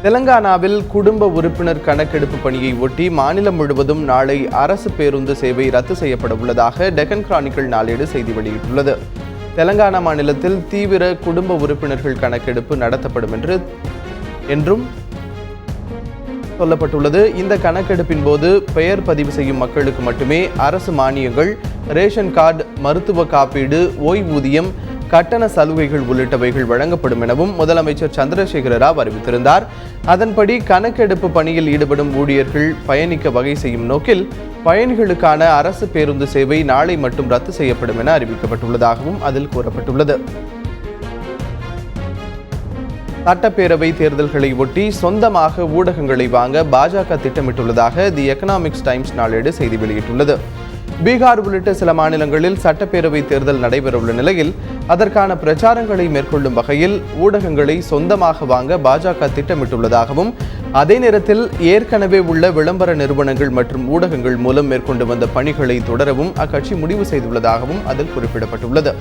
தெலங்கானாவில் குடும்ப உறுப்பினர் கணக்கெடுப்பு பணியை ஒட்டி மாநிலம் முழுவதும் நாளை அரசு பேருந்து சேவை ரத்து செய்யப்பட உள்ளதாக டெக்கன் கிரானிக்கல் நாளேடு செய்தி வெளியிட்டுள்ளது. தெலங்கானா மாநிலத்தில் தீவிர குடும்ப உறுப்பினர்கள் கணக்கெடுப்பு நடத்தப்படும் என்றும் சொல்லப்பட்டுள்ளது. இந்த கணக்கெடுப்பின் போது பெயர் பதிவு செய்யும் மக்களுக்கு மட்டுமே அரசு மானியங்கள், ரேஷன் கார்டு, மருத்துவ காப்பீடு, ஓய்வூதியம், கட்டண சலுகைகள் உள்ளிட்டவைகள் வழங்கப்படும் எனவும் முதலமைச்சர் சந்திரசேகர ராவ் அறிவித்திருந்தார். அதன்படி கணக்கெடுப்பு பணியில் ஈடுபடும் ஊழியர்கள் பயணிக்க வகை செய்யும் நோக்கில் பயணிகளுக்கான அரசு பேருந்து சேவை நாளை மட்டும் ரத்து செய்யப்படும் என அறிவிக்கப்பட்டுள்ளதாகவும் அதில் கூறப்பட்டுள்ளது. சட்டப்பேரவை தேர்தல்களை ஒட்டி சொந்தமாக ஊடகங்களை வாங்க பாஜக திட்டமிட்டுள்ளதாக தி எக்கனாமிக்ஸ் டைம்ஸ் நாளேடு செய்தி வெளியிட்டுள்ளது. பீகார் உள்ளிட்ட சில மாநிலங்களில் சட்டப்பேரவை தேர்தல் நடைபெறவுள்ள நிலையில் அதற்கான பிரச்சாரங்களை மேற்கொள்ளும் வகையில் ஊடகங்களை சொந்தமாக வாங்க பாஜக திட்டமிட்டுள்ளதாகவும், அதே நேரத்தில் ஏற்கனவே உள்ள விளம்பர நிறுவனங்கள் மற்றும் ஊடகங்கள் மூலம் மேற்கொண்டு வந்த பணிகளை தொடரவும் அக்கட்சி முடிவு செய்துள்ளதாகவும் அதில் குறிப்பிடப்பட்டுள்ளது.